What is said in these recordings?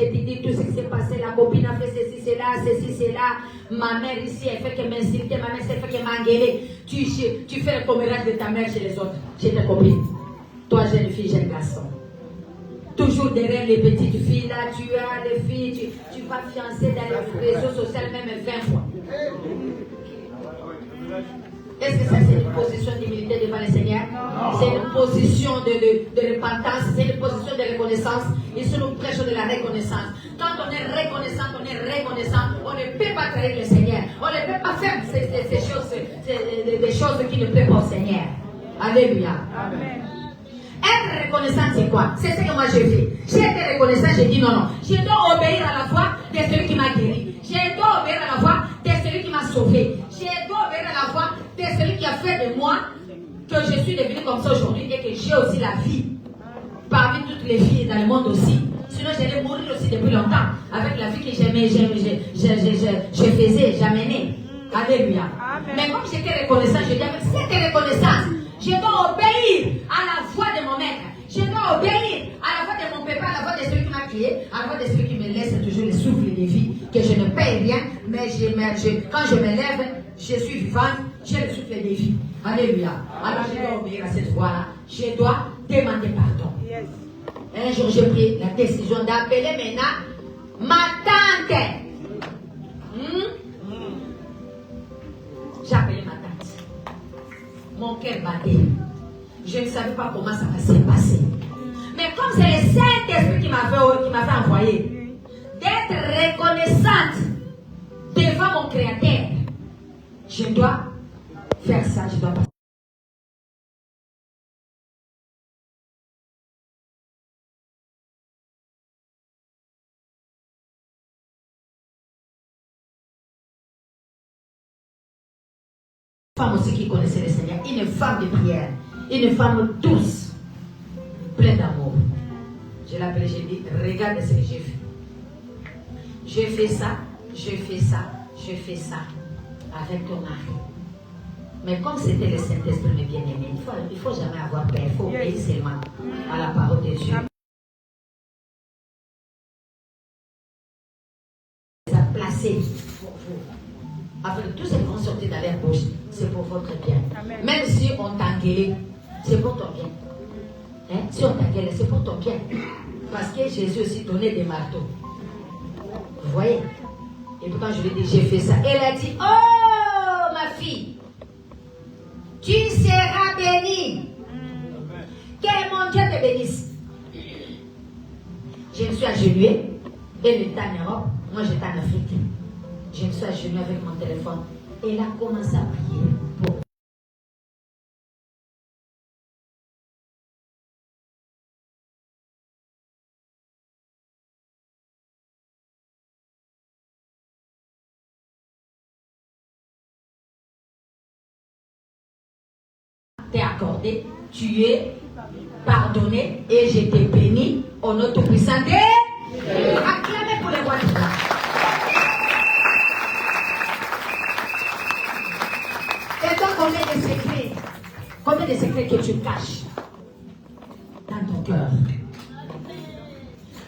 été dit, tout ce qui s'est passé, la copine a fait ceci, cela, ma mère ici, elle fait qu'elle m'insulte, ma mère s'est fait qu'elle m'a engueulé. Tu fais le commérage de ta mère chez les autres, chez tes copines. Toi, jeune fille, jeune garçon. Toujours derrière les petites filles, là, tu as les filles, tu vas fiancer dans les réseaux sociaux même 20 fois. Est-ce que ça c'est une position d'humilité devant le Seigneur? C'est une position de repentance, c'est une position de reconnaissance. Ici nous prêchons de la reconnaissance. Quand on est reconnaissant, on ne peut pas trahir le Seigneur. On ne peut pas faire ces choses, des choses qui ne plaisent pas au Seigneur. Alléluia. Amen. Être reconnaissant, c'est quoi? C'est ce que moi j'ai fait. J'ai été reconnaissant, j'ai dit non. Je dois obéir à la voix de celui qui m'a guéri. Je dois obéir à la voix de celui qui m'a sauvé. Je dois obéir à la voix de celui qui a fait de moi que je suis devenue comme ça aujourd'hui et que j'ai aussi la vie. Parmi toutes les filles dans le monde aussi. Sinon, j'allais mourir aussi depuis longtemps. Avec la vie que je faisais, j'amenais. Alléluia. Amen. Mais comme j'étais reconnaissant, je dis avec cette reconnaissance, je dois obéir à la voix de mon maître. Je dois obéir à la voix de mon papa, à la voix de celui qui m'a créé, à la voix de celui qui me laisse toujours le souffle de vie, que je ne paye rien, mais quand je me lève, je suis vivante, j'ai le souffle de vie. Alléluia. Alors je dois obéir à cette voix-là. Je dois demander pardon. Yes. Un jour, j'ai pris la décision d'appeler maintenant ma tante. J'ai appelé ma tante. Mon cœur battait. Je ne savais pas comment ça va se passer. Mais comme c'est le Saint-Esprit qui m'avait envoyé, d'être reconnaissante devant mon Créateur, je dois faire ça, je dois passer. Une femme aussi qui connaissait le Seigneur, une femme de prière, une femme douce, pleine d'amour. Je l'appelais, j'ai dit, regarde ce que j'ai fait. J'ai fait ça avec ton mari. Mais comme c'était le Saint-Esprit, mes bien-aimés, il ne faut jamais avoir peur, il faut obéir seulement à la parole de Dieu. Ça a placé pour vous. Avec tout ce qui vont sortir dans leur bouche, c'est pour votre bien. Amen. Même si on t'engueule, c'est pour ton bien. Hein? Si on t'engueule, c'est pour ton bien. Parce que Jésus aussi donnait des marteaux. Vous voyez? Et puis quand je lui ai dit, j'ai fait ça, elle a dit, oh ma fille, tu seras bénie. Que mon Dieu te bénisse. Je me suis agenouillée. Elle était en Europe, moi j'étais en Afrique. Je me suis agenouillée avec mon téléphone. Elle a commencé à prier pour t'es accordé, tu es pardonné et je t'ai béni au nom tout-puissant de Dieu. Acclamez pour les rois du roi. Et toi, combien de secrets que tu caches dans ton cœur?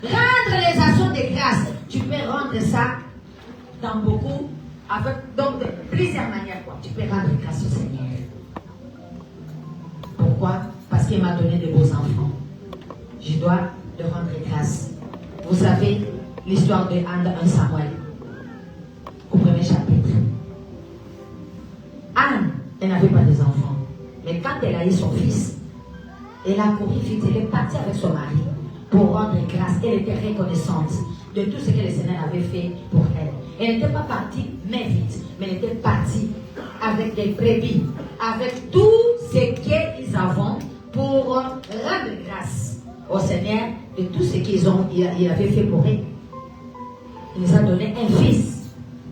Rendre les actions de grâce, tu peux rendre ça dans beaucoup, donc de plusieurs manières. Tu peux rendre grâce au Seigneur. Pourquoi? Parce qu'il m'a donné de beaux enfants. Je dois leur rendre grâce. Vous savez l'histoire de Anne 1 Samuel, au premier chapitre. Anne, elle n'avait pas des enfants. Mais quand elle a eu son fils, elle a couru vite, elle est partie avec son mari pour rendre grâce. Elle était reconnaissante de tout ce que le Seigneur avait fait pour elle. Elle n'était pas partie, mais vite, mais elle était partie avec des brebis, avec tout ce qu'ils avaient pour rendre grâce au Seigneur de tout ce qu'il avait fait pour eux. Il nous a donné un fils.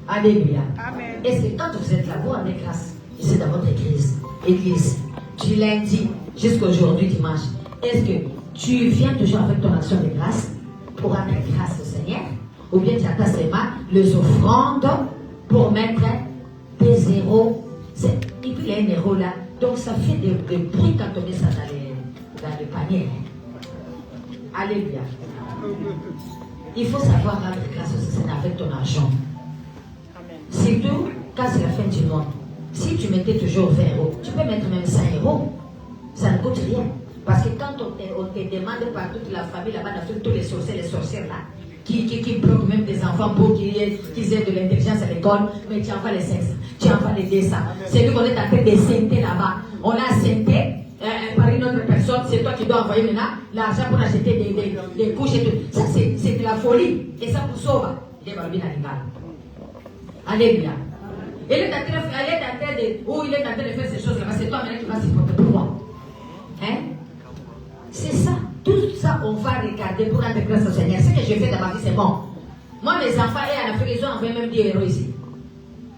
Alléluia. Amen. Est-ce que quand vous êtes là, vous rendez grâce ici dans votre église, du lundi jusqu'à aujourd'hui, dimanche, est-ce que tu viens toujours avec ton action de grâce pour rendre grâce au Seigneur? Ou bien tu attends seulement les offrandes pour mettre des zéros? Et puis il y a un euro là. Donc ça fait des bruit quand on met ça dans le panier. Alléluia. Il faut savoir rendre grâce au Seigneur avec ton argent. Surtout quand c'est la fin du mois. Si tu mettais toujours 20 euros, tu peux mettre même 5 euros. Ça ne coûte rien. Parce que quand on te demande par toute la famille là-bas, tous les sorcières là, qui bloquent même des enfants pour qu'ils aient de l'intelligence à l'école, mais tu envoies les 500, tu envoies les 200. C'est lui qu'on est en train de scinter là-bas. On a scinté par une autre personne, c'est toi qui dois envoyer maintenant l'argent pour acheter des couches et tout. Ça, c'est de la folie. Et ça vous sauve. Il est bien Alléluia. Il est en train de faire ces choses là-bas, c'est toi maintenant qui vas s'y porter pour moi. Hein? C'est ça. Tout ça, on va regarder pour rendre grâce au Seigneur. Ce que je fais dans ma vie, c'est bon. Moi, mes enfants, et en Afrique, ils ont envoyé même 10 euros ici.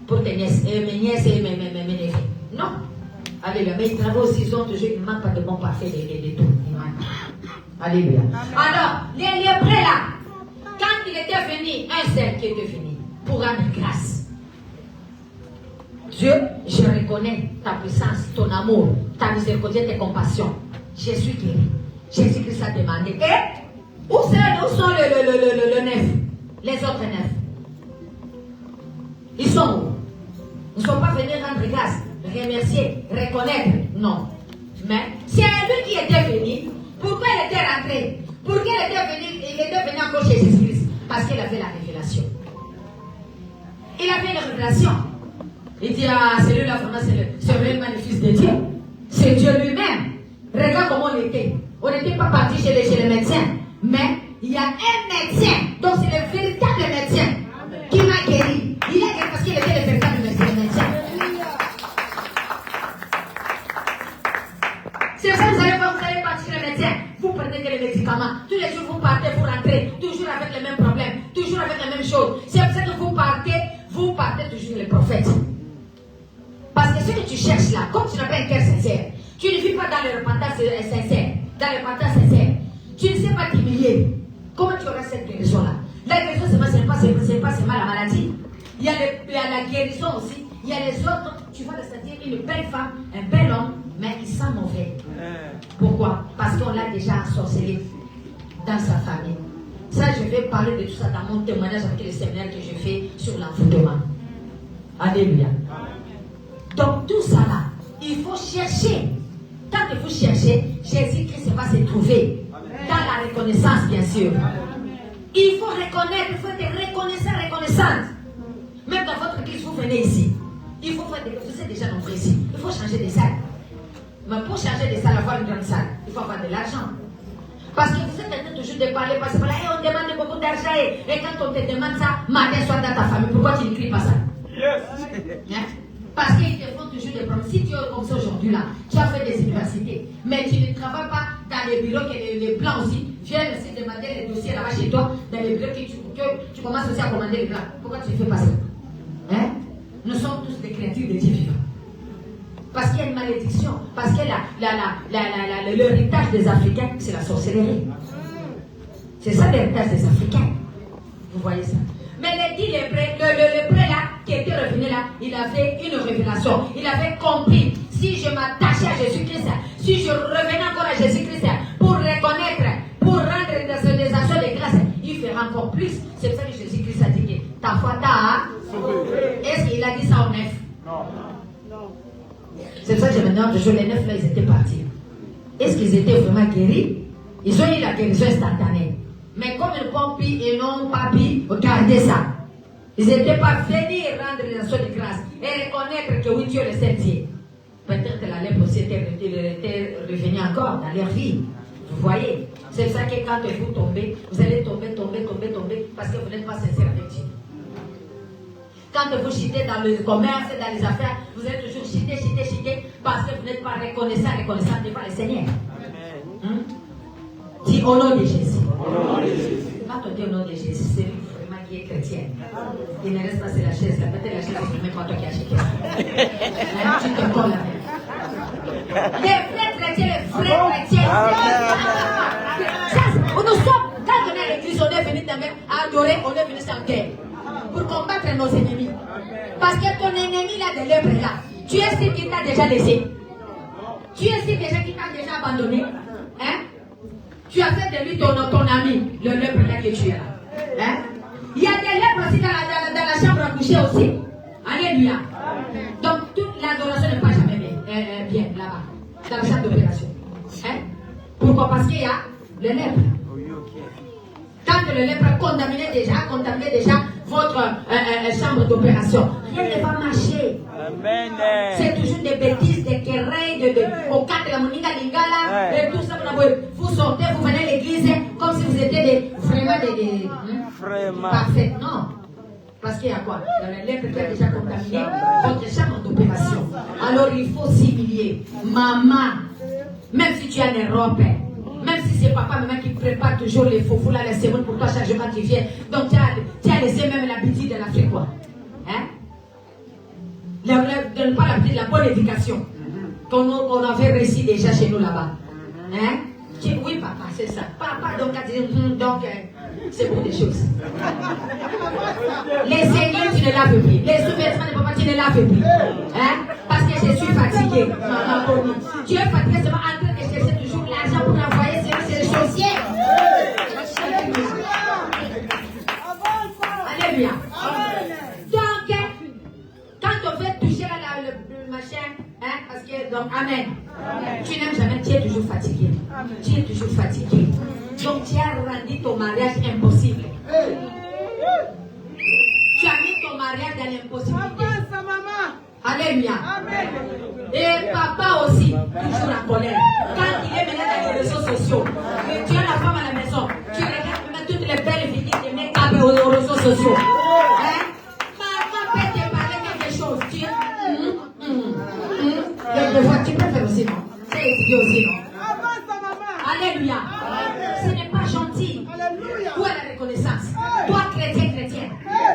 Pour tes nièces, mes nièces et mes neveux. Non. Alléluia. Mais ils travaillent aussi, ils ne manquent pas de bons parfaits de tout. Alléluia. Alors, les prêts là, quand il était venu, un seul qui était venu, pour rendre grâce. Dieu, je reconnais ta puissance, ton amour, ta miséricorde, tes compassions. Je suis guéri. Jésus-Christ a demandé. Et où sont le neuf? Les autres neufs. Ils sont où? Ils ne sont pas venus rendre grâce, remercier, reconnaître. Non. Mais c'est lui qui était venu. Pourquoi il était rentré? Pourquoi il était venu encore chez Jésus-Christ? Parce qu'il avait la révélation. Il avait une révélation. Il dit, ah, celui-là, vraiment, c'est réellement le Fils de Dieu. C'est Dieu lui-même. Regarde comment on était. On n'était pas parti chez les médecins. Mais il y a un médecin. Donc c'est le véritable médecin qui m'a guéri. Il a guéri parce qu'il était le véritable médecin. C'est ça, vous allez partir chez le médecin. Vous prenez que les médicaments. Tous les jours, vous partez pour rentrer. Toujours avec les mêmes problèmes. Toujours avec les mêmes choses. C'est pour ça que vous partez toujours les prophètes. Parce que ce que tu cherches là, comme tu n'as pas un cœur sincère, tu ne vis pas dans le repentance sincère. Dans le repentance sincère. Tu ne sais pas t'humilier. Comment tu auras cette guérison-là? La guérison, c'est pas seulement la maladie. Il y a la guérison aussi. Il y a les autres. Tu vas le sentir une belle femme, un bel homme, mais il sent mauvais. Pourquoi? Parce qu'on l'a déjà ensorcelé dans sa famille. Ça, je vais parler de tout ça dans mon témoignage avec les séminaires que je fais sur l'envoûtement. Alléluia. Donc tout ça là, il faut chercher. Quand il faut chercher, Jésus-Christ va se trouver dans la reconnaissance, bien sûr. Il faut reconnaître, il faut être reconnaissante. Même dans votre église, vous venez ici. Il faut faire vous êtes déjà nombreux ici. Il faut changer de salle. Mais pour changer de salle, avoir une grande salle, il faut avoir de l'argent. Parce que vous êtes en train toujours de parler, parce que là, on demande beaucoup d'argent. Et quand on te demande ça, matin soir dans ta famille, pourquoi tu n'écris pas ça? Hein? Parce qu'ils te font toujours des problèmes. Si tu es comme ça aujourd'hui là, tu as fait des universités, mais tu ne travailles pas dans les bureaux, que les blancs aussi viennent aussi demander les dossiers là-bas chez toi, dans les bureaux que tu commences aussi à commander les blancs. Pourquoi tu ne fais pas ça? Hein? Nous sommes tous des créatures de Dieu vivant. Parce qu'il y a une malédiction. Parce que l'héritage des Africains, c'est la sorcellerie. C'est ça l'héritage des Africains. Vous voyez ça? Mais le prêtre là, qui était revenu là, il avait une révélation. Il avait compris. Si je m'attachais à Jésus-Christ, si je revenais encore à Jésus-Christ pour reconnaître, pour rendre des actions de grâce, il fera encore plus. C'est pour ça que Jésus-Christ a dit que ta foi t'a sauvé. Est-ce qu'il a dit ça aux neuf? Non. C'est pour ça que maintenant, toujours les neuf là, ils étaient partis. Est-ce qu'ils étaient vraiment guéris? Ils ont eu la guérison instantanée. Mais comme ils n'ont pas pu et n'ont pas pu regarder ça, ils n'étaient pas venus rendre les actions de grâce et reconnaître que oui, Dieu le sait Dieu. Peut-être que la lèpre aussi était revenue encore dans leur vie. Vous voyez? C'est pour ça que quand vous tombez, vous allez tomber parce que vous n'êtes pas sincère avec Dieu. Quand vous chitez dans le commerce, dans les affaires, vous allez toujours chiter parce que vous n'êtes pas reconnaissant devant le Seigneur. Dis au nom de Jésus. Quand on dit au nom de Jésus, c'est lui vraiment qui est chrétien. Il ne reste pas sur la chaise. Peut-être la chaise, c'est même pas toi qui as acheté. Tu te colles là. Les vrais chrétiens, nous sommes, quand on est à l'église, on est venu à adorer, on est venu sans guerre. Pour combattre nos ennemis. Parce que ton ennemi là de l'œuvre là, tu estimes qu'il t'a déjà laissé. Tu estimes déjà qu'il t'a déjà abandonné. Hein? Tu as fait de lui ton ami, le leurre là que tu es là. toucher aussi. Alléluia. Donc toute l'adoration ne passe jamais bien là-bas, dans la salle d'opération. Hein? Pourquoi? Parce qu'il y a le lèpre. Quand le lèpre a contaminé déjà votre chambre d'opération, rien ne va marcher. C'est toujours des bêtises, des querelles, au cas de la moninga lingala, et tout ça. Vous sortez, vous venez à l'église comme si vous étiez vraiment des parfaits. Non. Parce qu'il y a quoi? Le lèpre qui a déjà contaminé votre chambre d'opération. Alors il faut s'humilier. Maman, même si tu as une robe, même si c'est papa, maman qui prépare toujours les faux là, les cérémonies pour toi chaque jour quand tu viens. Donc tu as laissé même l'habitude de la faire quoi? Hein? Pas l'habitude, la bonne éducation qu'on avait réussi déjà chez nous là-bas. Hein? Oui, papa, c'est ça. Papa, donc, c'est pour des choses. Les seigneurs, tu ne laves plus. Les sous-vêtements de papa, tu ne laves plus. Hein? Parce que je suis fatiguée. Maman, tu es fatiguée seulement en train de chercher toujours l'argent pour l'envoyer sur les chaussiers. Alléluia. Donc, quand on veut toucher le machin, hein, parce que, donc, amen. Tu n'aimes jamais, tu es toujours fatigué. Tu es toujours fatigué. Donc, tu as rendu ton mariage impossible. Tu as mis ton mariage dans l'impossibilité. Alléluia. Et papa aussi, toujours en colère. Quand il est maintenant dans les réseaux sociaux, tu as la femme à la maison, tu regardes même toutes les belles vidéos de make-up aux réseaux sociaux. Hein? Maman peut te parler quelque chose. Tu tu peux faire aussi, non? C'est étudié aussi, non? Alléluia. Ce n'est pas gentil. Où est la reconnaissance? Toi, chrétien.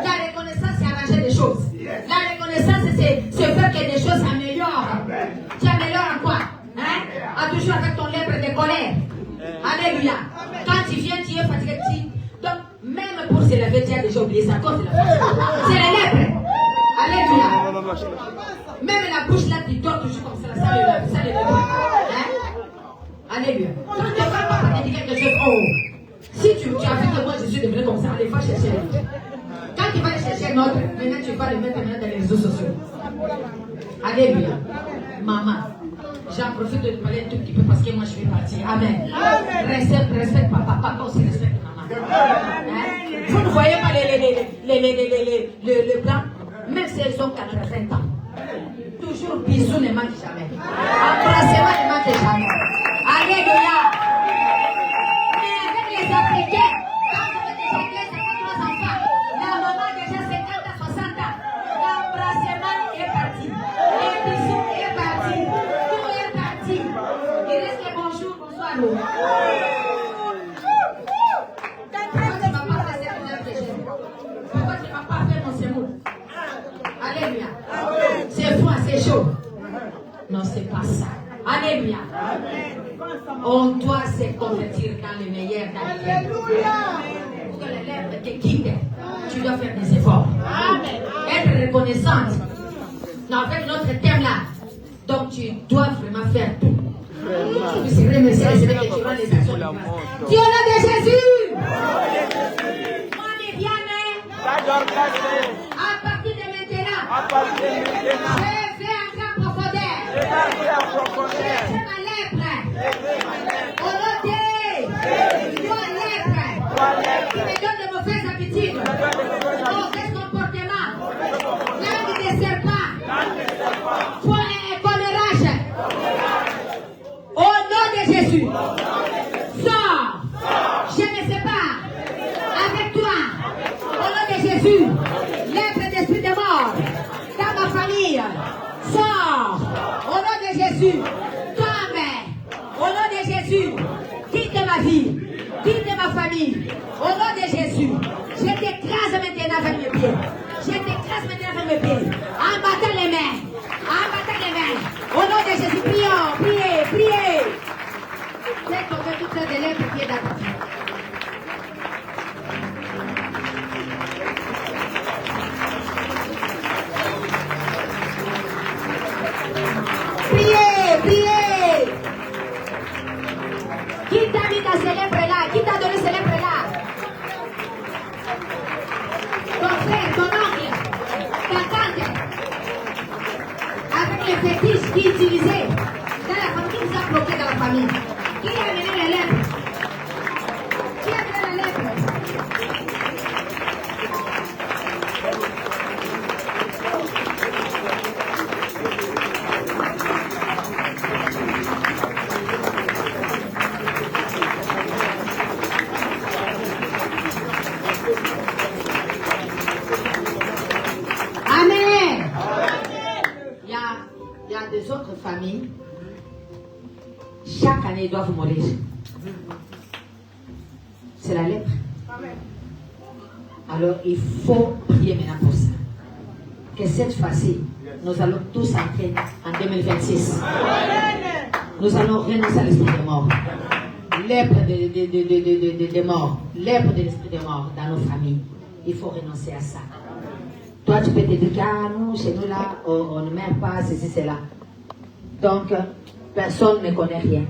La reconnaissance, c'est arranger des choses. La reconnaissance, c'est faire que des choses s'améliorent. Tu améliores en quoi? Hein? Toujours avec ton lèpre de colère. Alléluia. Quand tu viens, tu es fatigué. Donc, même pour se laver, tu as déjà oublié ça. C'est les lèpres. Alléluia. Même la bouche là, tu dors toujours comme ça. Ça le lèpre. Hein? Alléluia. Quand tu vas pas te dire quelque chose, oh, si tu as fait que moi je suis devenu comme ça, allez, va chercher l'autre. Quand tu vas aller chercher l'autre, maintenant tu vas le mettre dans les réseaux sociaux. Alléluia. Maman, j'en profite de te parler un tout petit peu parce que moi je suis partie. Amen. Respecte papa. Papa aussi respecte maman. Hein? Vous ne voyez pas les blancs, même si elles ont 80 ans. Toujours bisous ne manque jamais. Embrassement ne manque jamais. Alléluia. Mais avec les Africains, quand vous êtes des 53 enfants, la maman déjà 50 à 60 ans, l'embrassement est parti. Les bisous est parti. Tout est parti. Il reste que bonjour, bonsoir. Pourquoi tu ne m'as pas fait cette étape de Jésus? Pourquoi tu ne m'as pas fait mon séjour? Alléluia. C'est froid, c'est chaud. Non, c'est pas ça. Alléluia. On doit se convertir dans le meilleur. Alléluia. Pour que les lèvres te quittent, tu dois faire des efforts. Être reconnaissante. Non, avec notre thème là. Donc tu dois vraiment faire tout. Tu puisses remercier les Seigneurs que tu vas les actions. Dieu au nom de Jésus. Moi, mes bien-aimés. À partir de maintenant. Je vais entrer en profondeur. Je ma lèpre. Au nom de toi, lèpre. Qui me donne de mauvaises habitudes. Mauvais comportements. Langue de serpent. Foi et colérage. Au nom de Jésus. Sors. Je ne sais pas. Avec toi. Au nom de Jésus. Lèpre d'esprit de mort. Dans ma famille. Sors. Au nom de Jésus. Tombe. Au nom de Jésus. Quitte ma vie. Quitte ma famille. Au nom de Jésus. Je t'écrase maintenant avec mes pieds. Je t'écrase maintenant avec mes pieds. En battant les mains. En battant les mains. Au nom de Jésus. Prions. Priez. Fais tomber toutes les lèvres qui est dans ta vie. Priez. Qui t'a mis dans ces lèvres-là? Qui t'a donné ces lèvres-là? Ton frère, ton oncle. utilisé dans la famille, qui vous a bloqué dans la famille? Qui a amené les lèvres? Qui a amené les lèvres? Amen. Il y a des autres familles. Chaque année, ils doivent mourir. C'est la lèpre. Alors, il faut prier maintenant pour ça. Que cette fois-ci, nous allons tous entrer en 2026. Nous allons renoncer à l'esprit de mort. Lèpre de mort. Lèpre de l'esprit de mort dans nos familles. Il faut renoncer à ça. Toi, tu peux te dire, ah, nous, chez nous, là, on ne meurt pas, ceci, cela. Donc, personne ne connaît rien.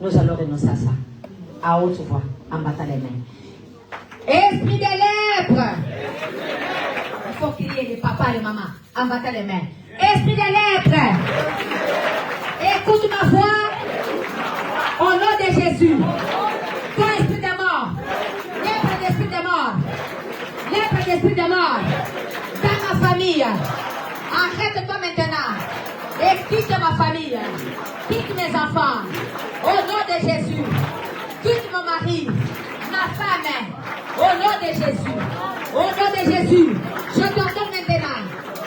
Nous allons renoncer à ça. À haute voix, en battant les mains. Esprit de lèpre! Il faut crier les papas et les mamans, en battant les mains. Esprit de lèpre! Écoute ma voix. Au nom de Jésus. Toi, esprit de mort. Lèpre d'esprit de mort. Lèpre d'esprit de mort. Dans ma famille. Arrête-toi maintenant. Et quitte ma famille. Quitte mes enfants. Au nom de Jésus. Quitte mon mari. Ma femme. Au nom de Jésus. Au nom de Jésus. Je t'ordonne maintenant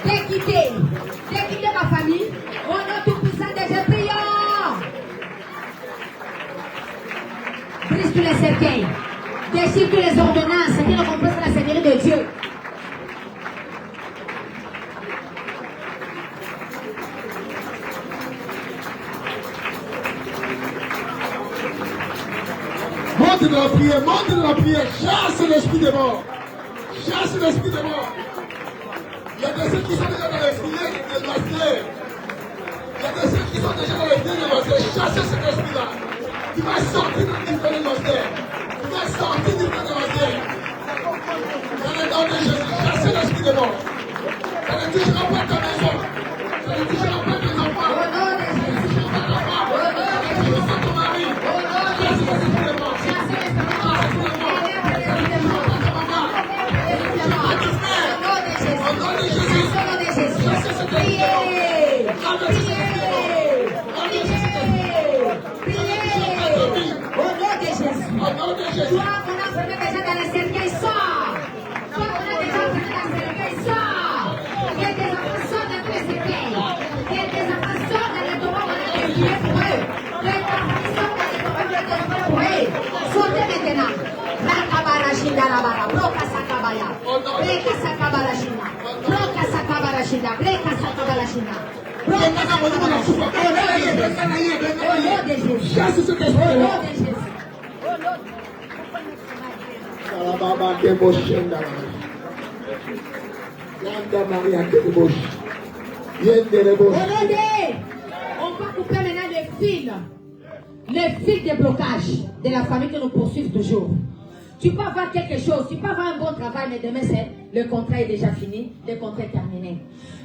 de quitter ma famille. Au nom tout-puissant de Jésus. Prions. Brise tous les cercueils. Déchire toutes les ordonnances qui ne composent la Seigneurie de Dieu. Monte de la prière, chasse l'esprit de mort. Chasse l'esprit de mort. Il y a des ceux qui sont déjà dans les filets de noisier. Il y a des ceux qui sont déjà dans les filets de noisier. Chassez cet esprit-là. Tu vas sortir du filets de noisier. Tu vas sortir du filets de noisier. Dans le nom de Jésus, chassez l'esprit de mort. Ça ne touchera pas ta maison. Ça ne touchera pas tes enfants. Ça ne touchera pas ta femme. Ça ne touchera pas ton mari. Chasse l'esprit de mort. Toi, on a fermé déjà dans les cercueils, sors! Toi, on a déjà fermé dans les cercueils, sors! Il y a des enfants sortent dans tous les cercueils. Il y a des enfants sortent dans les tombes, on a des billets pour eux. Les enfants sortent dans les tombes, on a des billets pour eux. Sortez maintenant. Rakabarashinda rabara, broka sakabaya. Breka sakabarashinda. Broka sakabarashinda. Breka sakabarashinda. Broka sakabarashinda. Au nom de Jésus. Chasse cet esprit de mort. On va couper maintenant les fils de blocage de la famille que nous poursuivent toujours. Tu peux avoir quelque chose, tu peux avoir un bon travail, mais demain le contrat est déjà fini, le contrat est terminé.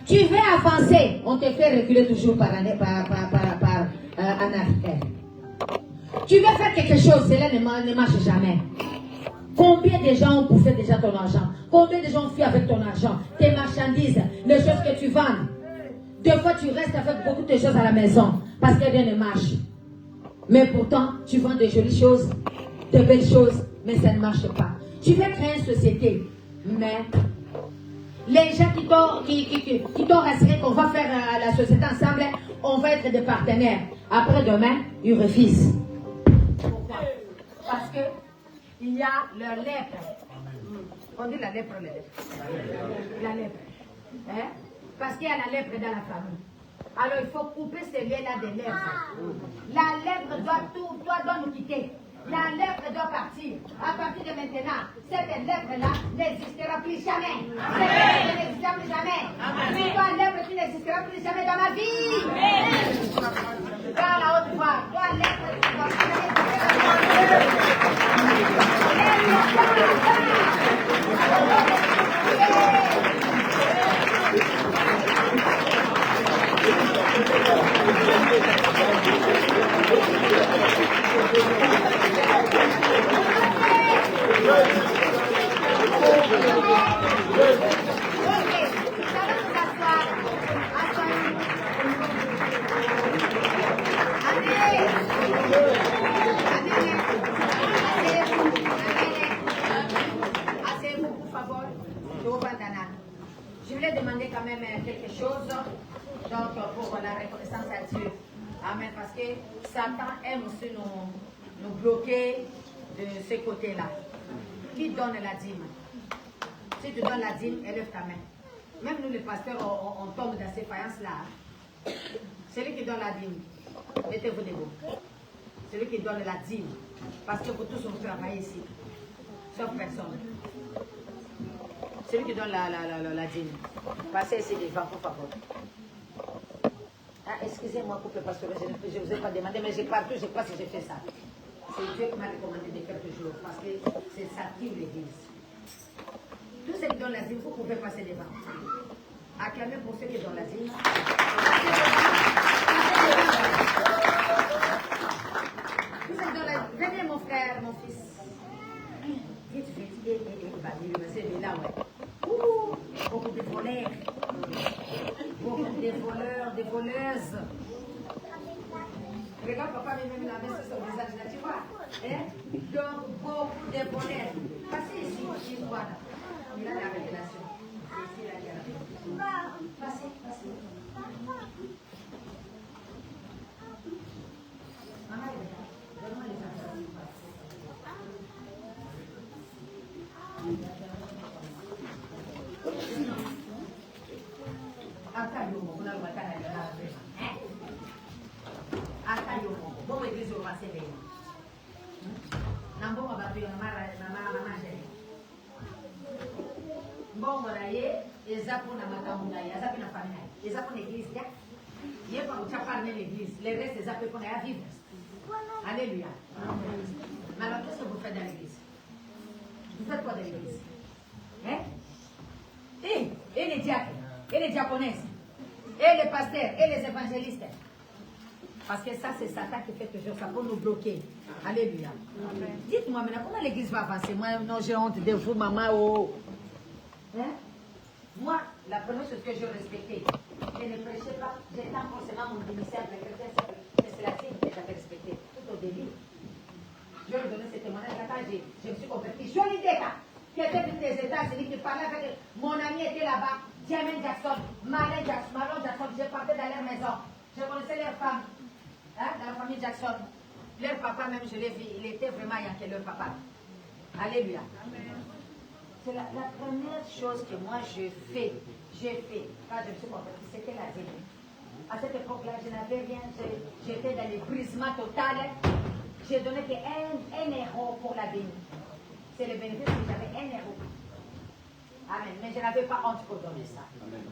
Tu veux avancer, on te fait reculer toujours par en arrière. Tu veux faire quelque chose, cela ne marche jamais. Combien de gens ont bouffé déjà ton argent? Combien de gens fuient avec ton argent? Tes marchandises, les choses que tu vends. Des fois, tu restes avec beaucoup de choses à la maison parce que rien ne marche. Mais pourtant, tu vends de jolies choses, de belles choses, mais ça ne marche pas. Tu veux créer une société, mais les gens qui t'ont rassuré qu'on va faire la société ensemble, on va être des partenaires. Après demain, ils refusent. Pourquoi? Parce que il y a leur lèpre. On dit la lèpre, la lèpre. Hein? Parce qu'il y a la lèpre dans la famille. Alors il faut couper ces liens-là des lèpres. La lèpre doit nous quitter. La lèpre doit partir. À partir de maintenant, cette lèpre-là n'existera plus jamais. Cette lèpre n'existera plus jamais. C'est toi, lèpre qui n'existera plus jamais dans ma vie. Par la haute voix, toi, lèpre qui n'existera plus jamais dans ma vie. Je voulais demander quand même quelque chose donc, pour la reconnaissance à Dieu. Amen. Parce que Satan aime aussi nous bloquer de ce côté-là. Qui donne la dîme? Si tu donnes la dîme, élève ta main. Même nous les pasteurs, on tombe dans ces faïences-là. Celui qui donne la dîme, mettez-vous debout. Celui qui donne la dîme. Parce que pour tous, on travaille ici. Sauf personne. Celui qui donne la dîme. Passez ici devant, pour favor. Ah, excusez-moi, coupe parce que je ne vous ai pas demandé, mais partout, je crois que j'ai fait ça. C'est Dieu qui m'a recommandé de faire toujours, parce que c'est ça qui l'église. Tous ceux qui donnent la dîme, vous pouvez passer devant. Acclamez pour ceux qui donnent la dîme. Tous ceux qui donnent la dîme. Venez mon frère, mon fils. Vite, vite. C'est là, ouais. Beaucoup de voleurs. Beaucoup de voleurs, des voleuses. Regarde, papa, même la main sur son visage, là, tu vois. Hein? Donc, beaucoup de voleurs. Passez ici, voilà. Il a la révélation. C'est ici, là, il y a la révélation. Passez, passez. Maman, donne-moi les enfants. Bon église au passé les nambo mabatu ya mama jere bon moraye ezapo na makambo ya ezapo na famille ezapo na église ya yé pas tu parler l'église les restes ezapo pour na vivre. Alléluia. Mais alors qu'est-ce que vous faites dans l'église? Vous faites quoi dans l'église? Hein? Et les diacres, et les diaconesses, et les pasteurs, et les évangélistes. Parce que ça, c'est Satan qui fait toujours ça pour nous bloquer. Alléluia. Dites-moi maintenant, comment l'église va avancer? Moi, non, j'ai honte de vous, maman. Oh. Hein? Moi, la première chose que je respectais, je ne prêchais pas, j'étais forcément mon ministère de chrétien, c'est la signe que j'avais respecté tout au début. Je lui donnais ce témoignage quand je me suis converti. Jolie Deka, qui était venu des États-Unis, qui parlait avec mon ami était là-bas, Jermaine Jackson, Marlon Jackson, j'ai parlé dans leur maison. Je connaissais leurs femmes. Hein, dans la famille Jackson, leur papa même, je l'ai vu, il était vraiment yanké, leur papa. Alléluia. C'est la première chose que moi j'ai fait quand je me suis convertie, c'était la dîme. À cette époque-là, je n'avais rien, j'étais dans le brisement total. J'ai donné que 1 euro pour la dîme. C'est le bénéfice que j'avais 1 euro. Amen. Mais je n'avais pas honte pour donner ça. Amen.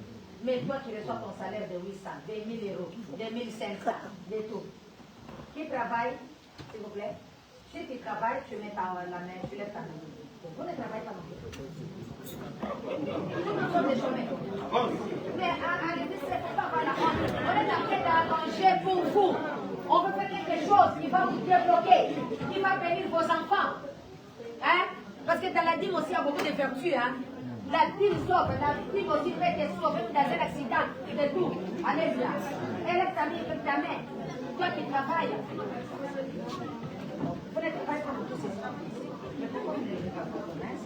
Mais toi, tu reçois ton salaire de 800, de 1000 euros, de 1500, de tout. Qui travaille, s'il vous plaît? Si tu travailles, tu mets la main, tu lèves ta main. Vous ne travaillez pas non plus. Nous sommes des chômeurs. Mais à l'église, c'est pas avoir la honte. On est en train d'arranger pour vous. On veut faire quelque chose qui va vous débloquer, qui va bénir vos enfants. Hein? Parce que dans la dîme aussi, il y a beaucoup de vertus. Hein? La dîme sauve, la dîme aussi peut être sauvée dans un accident, de tout. Alléluia. Elle est ta main, ta main. Toi qui travailles. Vous ne travaillez pas pour tous ces femmes ici. Mais pourquoi vous ne levez pas votre main?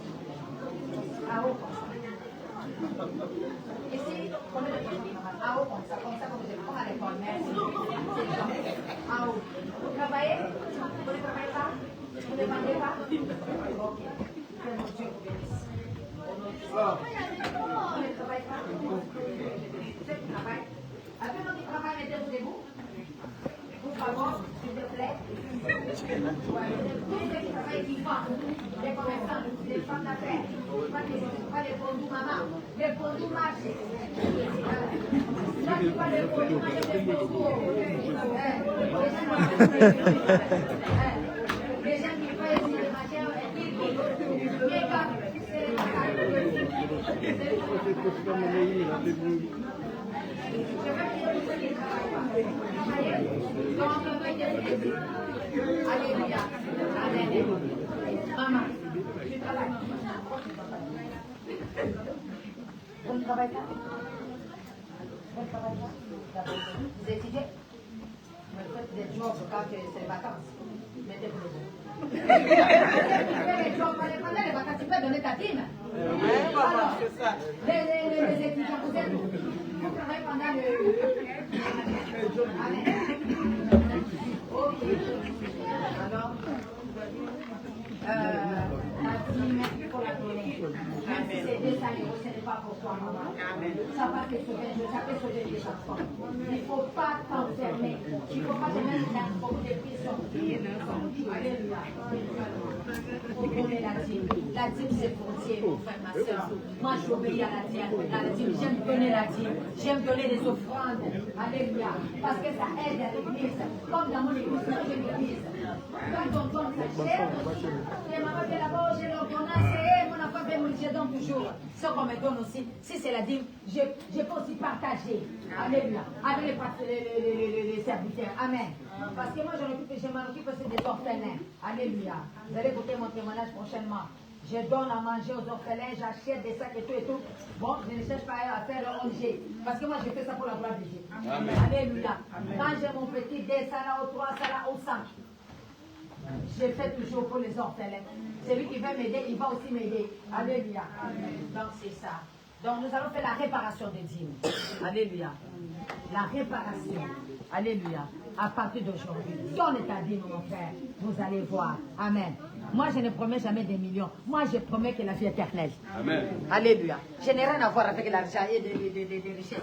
À haut comme ça. Ici, combien de personnes? À haut comme ça comme vous êtes comme à l'école. Merci. À haut. Vous travaillez? Vous ne travaillez pas? Vous ne vendez pas? Ok. Que mon Dieu vous bénisse. Vous ne travaillez pas? Ceux qui travaillent. Avez-vous du travail, mettez-vous debout? Pour favor, s'il te plaît. Tous ceux qui travaillent, qui vendent, les commerçants, les femmes d'affaires, pas les bondous maman, les bondous marchés. Là, tu pas les bondous, les bondous. Les gens qui font ici le matin, mais quand c'est les je veux dire tous ceux qui travaillent pas. Donc, on va dire alléluia. Amen. Maman, tu Vous ne travaillez pas? Vous ne travaillez pas? Vous étudiez? Mais faites des jobs quand c'est les vacances. Mettez-vous le bon. Pendant les vacances, tu peux donner ta dîme. Alors, les étudiants, vous êtes où? Vous travaillez pendant le... Amen. Ok. Alors, la dîme, il faut la donner. Même si c'est 200 €, ce n'est pas pour toi, maman. Ça va te sauver, ça peut sauver des enfants. Il ne faut pas t'enfermer. Il ne faut pas te mettre dans beaucoup de prisons. Alléluia. Il faut donner la dîme. La dîme, c'est pour Dieu, mon frère, ma soeur. Moi, j'obéis à la dîme. J'aime donner la dîme. J'aime donner des offrandes. Alléluia. Parce que ça aide à l'église. Comme dans mon église, j'ai l'église. Quand on donne sa chair, les mamans de là-bas, j'ai l'ordonnance et mon enfant fait mon je donne toujours. Ce qu'on me donne aussi, si c'est la dîme, je peux aussi partager. Alléluia. Avec les serviteurs. Amen. Parce que moi, je m'en occupe aussi des orphelins. Alléluia. Vous allez écouter mon témoignage prochainement. Je donne à manger aux orphelins, j'achète des sacs et tout et tout. Bon, je ne cherche pas à faire le ONG. Parce que moi, je fais ça pour la gloire de Dieu. Amen. Alléluia. Quand j'ai mon petit dé, ça là, au 3, ça là, au 5. Je fais toujours pour les orphelins. Celui qui veut m'aider, il va aussi m'aider. Alléluia. Donc c'est ça. Donc nous allons faire la réparation des dîmes. Alléluia. La réparation. Alléluia. À partir d'aujourd'hui. Donne ta dîme, mon frère. Vous allez voir. Amen. Moi, je ne promets jamais des millions. Moi, je promets que la vie est éternelle. Amen. Alléluia. Je n'ai rien à voir avec l'argent et des richesses.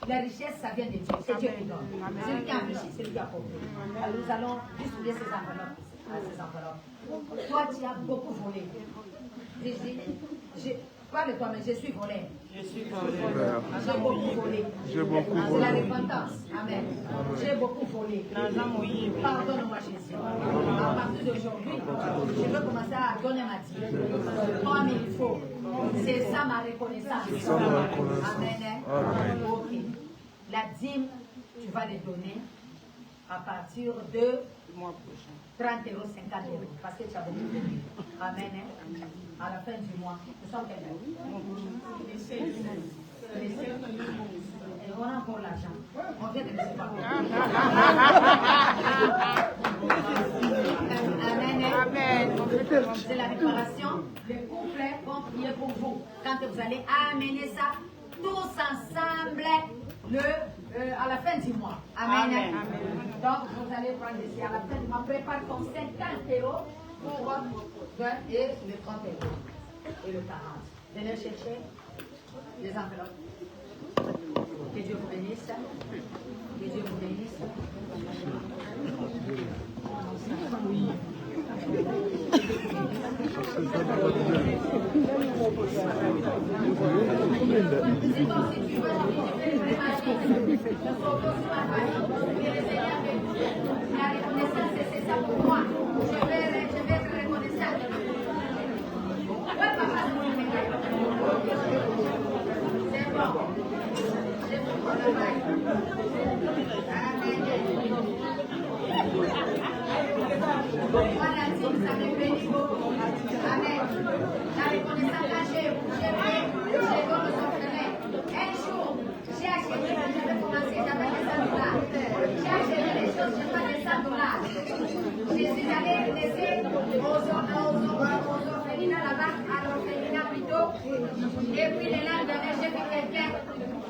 La richesse, ça vient de Dieu. C'est Dieu qui donne. C'est lui qui a enrichi, c'est lui qui a pauvre. Alors nous allons distribuer ces enveloppes. Toi, tu as beaucoup volé. Parle toi, mais je suis volé. J'ai beaucoup volé. C'est la repentance. Amen. J'ai beaucoup volé. Pardonne-moi, Jésus. À partir d'aujourd'hui, je veux commencer à donner ma dîme. Comme il faut. C'est ça ma reconnaissance. Amen. Ok. La dîme, tu vas les donner à partir de 30 €, 50 €, parce que tu as beaucoup de vie. Amen. À la fin du mois, nous sommes quel jour? Et on a encore l'argent. On vient de recevoir. Amen. C'est la réparation. Les couplets vont prier pour vous. Quand vous allez amener ça tous ensemble à la fin du mois. Amen. Donc vous allez prendre ici à la fin du mois. Prépare ton 50 € pour 20 et le 30 € et le 40. Venez chercher les enveloppes. Que Dieu vous bénisse. Que Dieu vous bénisse. La reconnaissance, c'est ça pour moi. Je vais être reconnaissant. C'est bon. C'est bon. Voilà, ça me bénit beaucoup. Amen. La reconnaissance, là, j'ai donné aux orphelins. Un jour, j'ai acheté, j'avais commencé, j'avais des $100. J'ai acheté des choses, je n'ai pas des $100. Je suis allée laisser aux orphelinats là-bas, à l'orphelinat plutôt. Et puis le lendemain, j'ai vu quelqu'un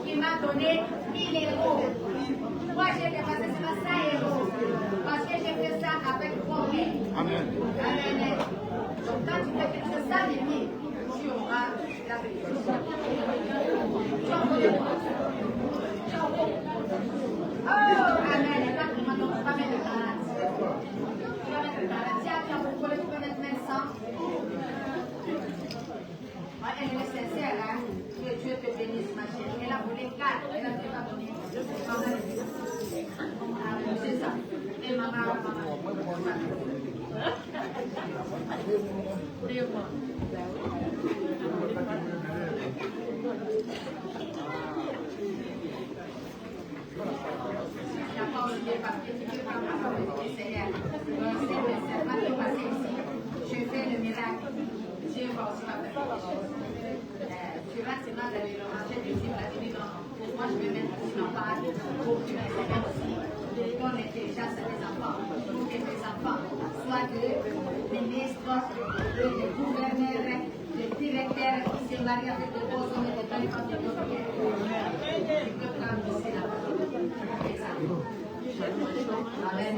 qui m'a donné 1 000 €. Moi, j'ai dépassé seulement 100 €. Parce que j'ai fait ça avec promesse. Amen. Amen. Donc, quand tu fais quelque chose, ça, tu auras la bénédiction. Tu en connais quoi? Oh, Amen. Quand tu m'as pas mettre le 40. Tu vas mettre le 40. Si tu as beaucoup, tu peux mettre même 100. Elle est sincère, hein? Que Dieu te bénisse, ma chérie. Elle a volé 4. Elle a fait pas donner. C'est ça. Et maman. Je fais le miracle. Dieu va aussi faire quelque chose. Colonna d'aller le marché du cible, a dit non, moi je vais mettre aussi ma part pour que les Seigneur aussi donne l'intelligence à tes enfants, pour que tes enfants soient des ministres, des gouverneurs, des directeurs qui se marient avec des beaux hommes et des belles femmes de notre guerre. Tu peux prendre ici la parole. Amen.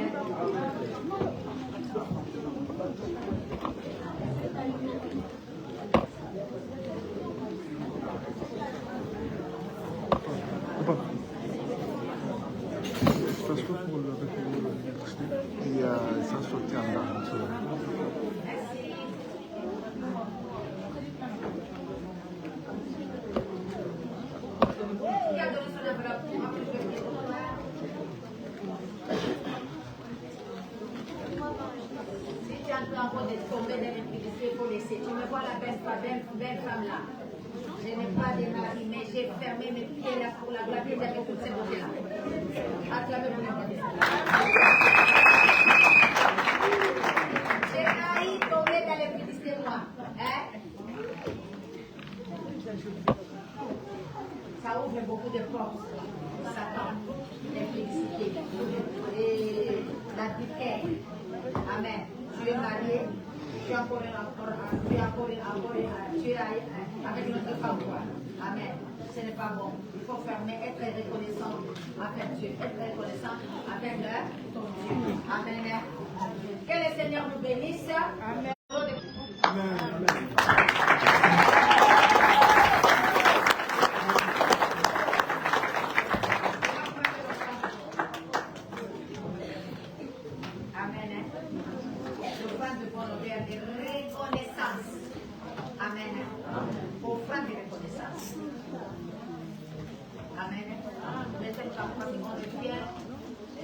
Tu me vois la belle femme là. Je n'ai pas de mari, mais j'ai fermé mes pieds là pour la gloire de Dieu avec toutes ces beautés là. Acclamez pour la gloire de Dieu. J'ai failli tomber dans les Philistins, moi. Hein? Ça ouvre beaucoup de portes. Satan, les Philistins et la piquette. Amen. Tu es marié. Tu es encore avec notre femme. Amen. Ce n'est pas bon. Il faut fermer, être reconnaissant avec Dieu, être reconnaissant avec ton Dieu. Amen. Que le Seigneur nous bénisse. Amen.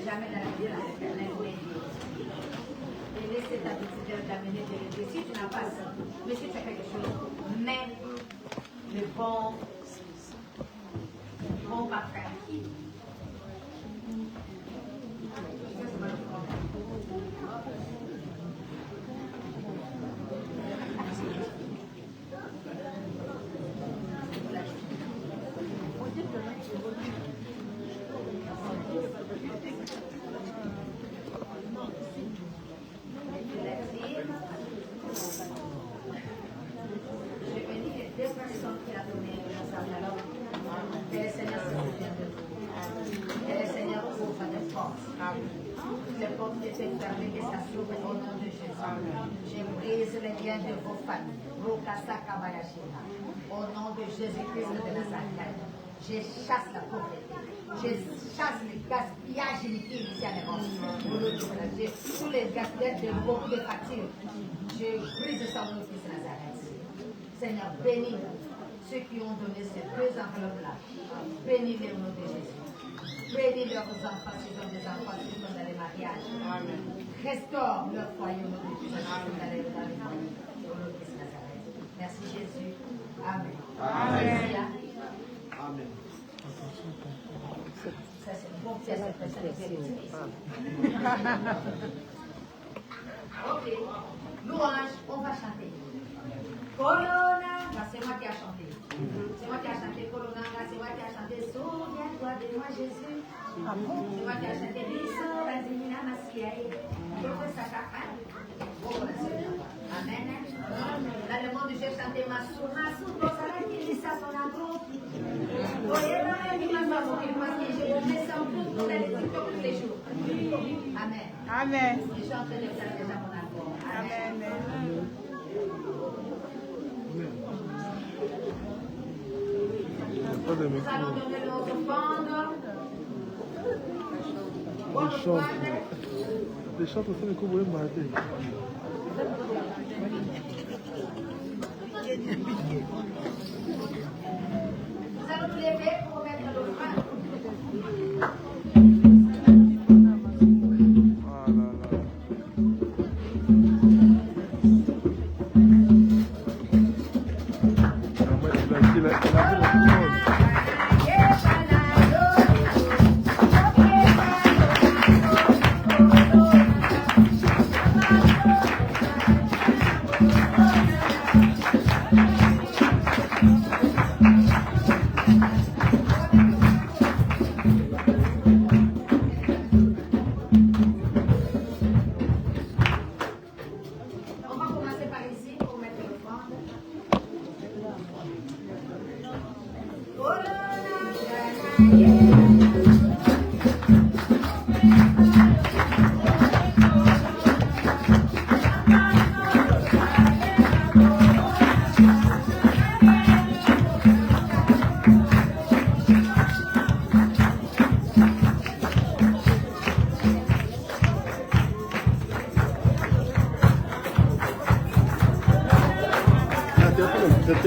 Jamais dans la vie de l'Éternel, et laissez ta petite d'amener de l'aider. Si tu n'as pas ça, mais si tu as quelque chose, mets le bon parfum. Les portes étaient fermées et ça s'ouvre au nom de Jésus. Je brise les liens de vos familles. Au nom de Jésus-Christ de Nazareth. Je chasse la pauvreté. Je chasse le gaspillage inutilement. Tous les gaspillages de beaucoup de factures. Je brise ça au nom de Christ de Nazareth. Seigneur, bénis ceux qui ont donné ces deux enveloppes-là. Bénis-les au nom de Jésus. Bénis leurs enfants, s'ils ont des enfants, s'ils sont dans les mariages. Amen. Restaure leur foyer au nom de Jésus, dans les foyers. Au nom de Christ de Nazareth. Merci Jésus. Amen. Amen. Amen. Ça c'est bon, c'est cette personne. Ok. Louange, on va chanter. Corona, c'est moi qui ai chanté. C'est moi qui ai chanté Corona, c'est moi qui ai chanté Souviens-toi de moi Jésus. C'est moi qui ai chanté Biso, Razimina Maskiaï. Amen. Dans le monde, j'ai chanté Massou, Tosala qui dit ça son agro. Voyez, il m'a fait parce que je mets ça en plus dans les TikTok tous les jours. Amen. Amen. Je suis en train de faire déjà mon agro. Amen. Nous allons donner notre offrande. Des chantes aussi, mais comment vous m'arrêter? Nous allons nous lever pour mettre l'offrande.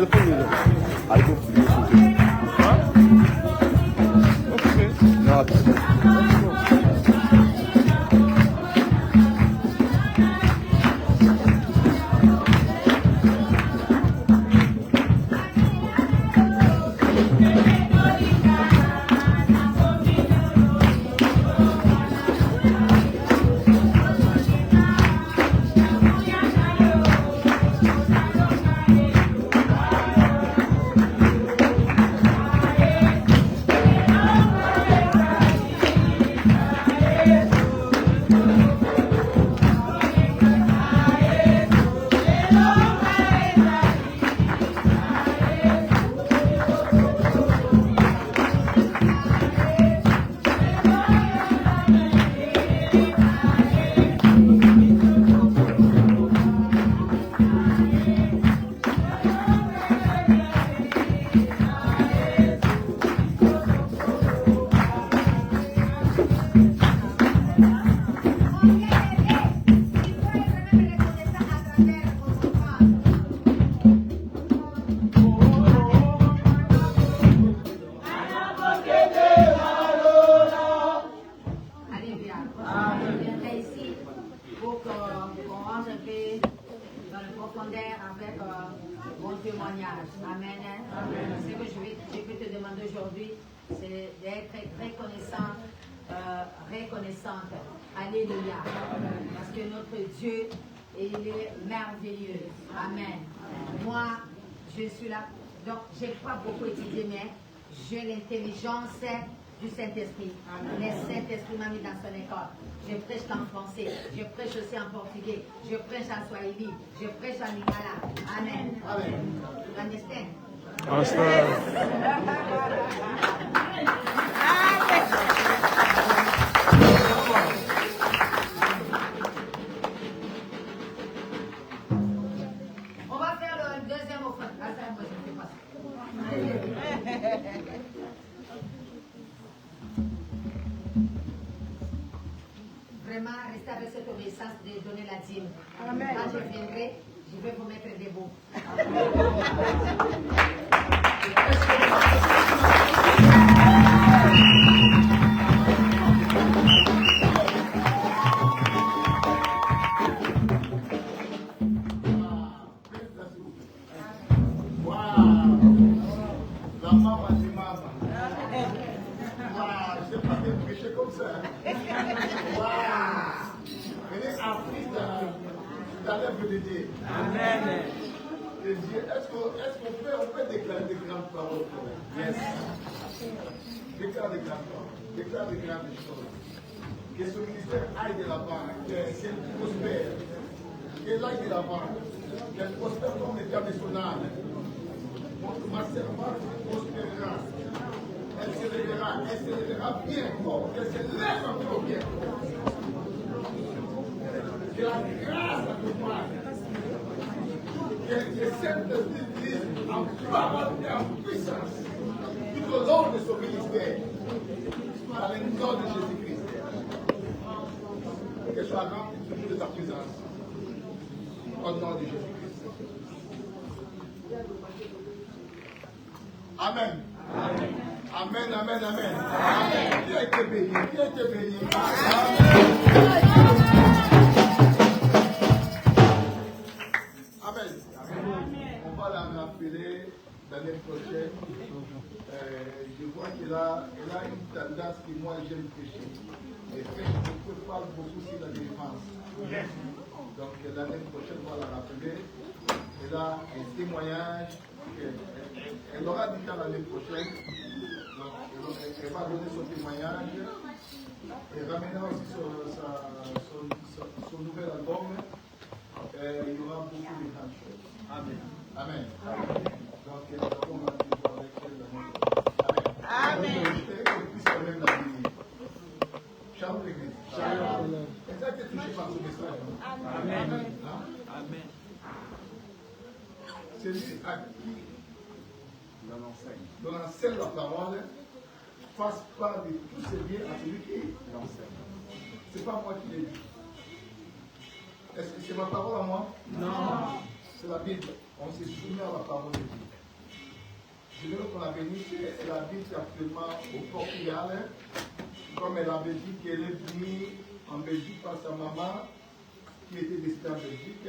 téléphone là. Allez, non, reconnaissante. Alléluia. Parce que notre Dieu, il est merveilleux. Amen. Moi, je suis là. Donc, je n'ai pas beaucoup étudié, mais j'ai l'intelligence du Saint-Esprit. Le Saint-Esprit m'a mis dans son école. Je prêche en français, je prêche aussi en portugais, je prêche en swahili, je prêche en lingala. Amen. Amen. You understand? On va faire le deuxième offrande. Attends, moi je ne fais pas ça. Vraiment, restez avec cette obéissance de donner la dîme. Amen. Quand je viendrai, je vais vous mettre des mots. Amen. Est-ce qu'on peut déclarer des grandes paroles? Yes. Déclare des grandes paroles. Déclare des grandes choses. Que ce ministère aille de l'avant, qu'elle prospère. Qu'elle aille de l'avant. Qu'elle prospère comme international. Ma servante prospérera. Elle se lèvera bien fort. Elle se lève encore bien fort. Que la grâce accompagne. Que le Saint-Esprit dise en parole et en puissance tout au long de son ministère, par le nom de Jésus-Christ. Qu'elle soit remplie toujours de ta présence, au nom de Jésus-Christ. Amen. Amen, amen, amen. Amen. Qui a été béni? Qui a été béni? Amen. On va la rappeler l'année prochaine. Je vois qu'elle a une tendance que moi j'aime prêcher. Et je parle beaucoup sur la défense. Donc l'année prochaine, on va la rappeler. Elle a un témoignage. Elle aura du temps l'année prochaine. Donc elle va donner son témoignage. Et ramènera aussi son nouvel album. Il y aura beaucoup de grandes choses. Amen. Amen. Donc, on va vivre avec elle. Amen. Amen. Et qu'on puisse quand même la bénir. Shalom l'église. Shalom. Est-ce que tu as été touché par ce message? Amen. Amen. Celui à qui l'on enseigne la parole fasse part de tous ses biens à celui qui l'enseigne. Ce n'est pas moi qui l'ai dit. Est-ce que c'est ma parole à moi? Non. c'est la Bible. On se soumet à la parole de Dieu. Je veux qu'on a béni, c'est la Bible actuellement au Portugal. Comme elle avait dit qu'elle est venue en Belgique par sa maman, qui était décédée en Belgique.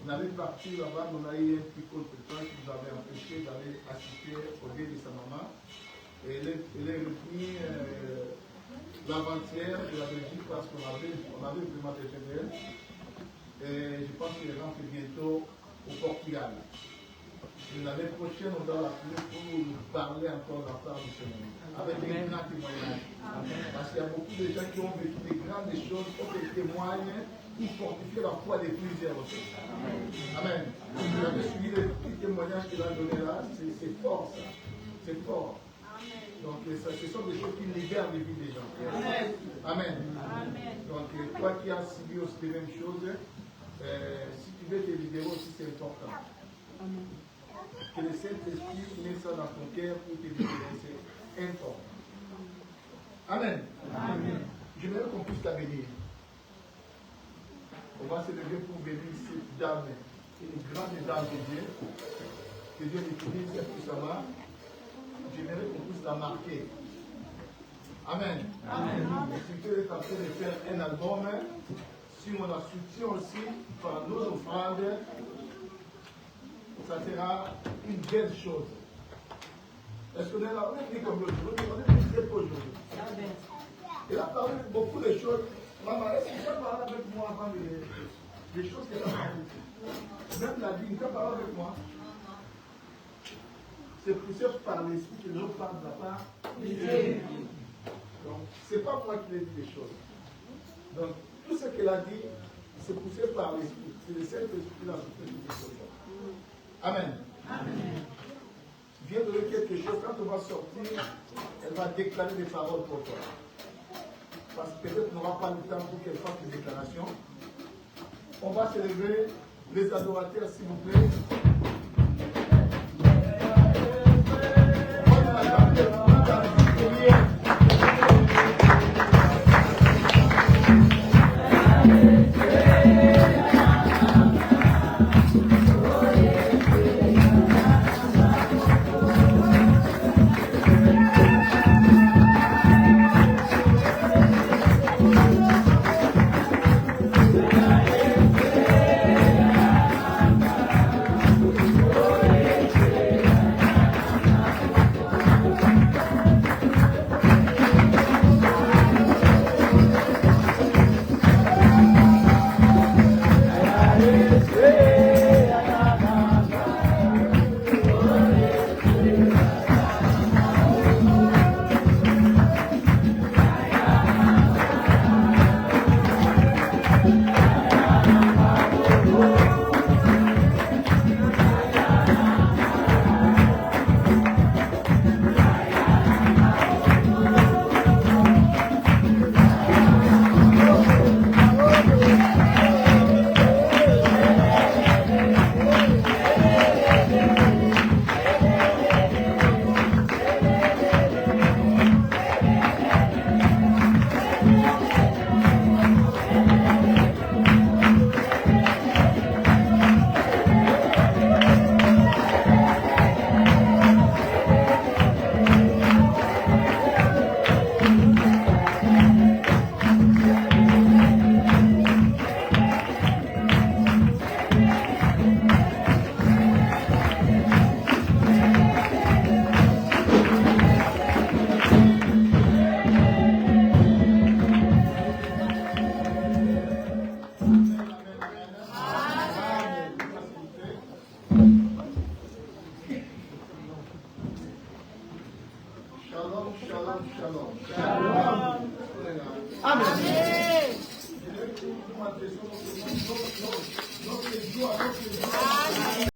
On avait parti là-bas, on a eu un petit contre-temps qui nous avait empêché d'aller assister au dé de sa maman. Et elle est revenue l'avant-hier de la Belgique parce qu'on avait vraiment besoin d'elle. Et je pense qu'elle rentre bientôt au Portugal. Et l'année prochaine, on doit l'appeler pour nous parler encore de la part du Seigneur. Avec des grands témoignages. Parce qu'il y a beaucoup de gens qui ont vécu des grandes choses, qui ont des témoignages pour fortifier la foi de plusieurs aussi. Amen. Vous avez suivi les petits témoignages qu'il a donnés là, c'est fort ça. C'est fort. Donc ce sont des choses qui libèrent les vies des gens. Amen. Donc toi qui as suivi aussi les mêmes choses, si tu veux te libérer aussi, c'est important. Que le Saint-Esprit met ça dans ton cœur pour te libérer, c'est important. Amen. Je veux qu'on puisse la bénir. On va se lever pour bénir cette dame, une grande dame de Dieu, que Dieu l'utilise puissamment. J'aimerais qu'on puisse la marquer. Amen. Si Dieu est en train de faire un album, si on la soutient aussi par nos offrandes, ça sera une belle chose. Est-ce qu'on est là? On est comme aujourd'hui, on est très peu aujourd'hui. Il a parlé de beaucoup de choses. Maman, est-ce que tu as parlé avec moi avant des choses qu'elle a parlé? Même la vie, tu as parlé avec moi. C'est poussé par l'esprit que nous parle de la part de Dieu. Donc, ce n'est pas moi qui ai dit les choses. Donc, tout ce qu'elle a dit, c'est poussé par l'esprit. C'est le Saint-Esprit qui a poussé toutes ces choses. Amen. Viens donner quelque chose. Quand on va sortir, elle va déclarer des paroles pour toi. Parce que peut-être qu'on n'aura pas le temps pour qu'elle fasse des déclarations. On va se lever, les adorateurs, s'il vous plaît. Amen.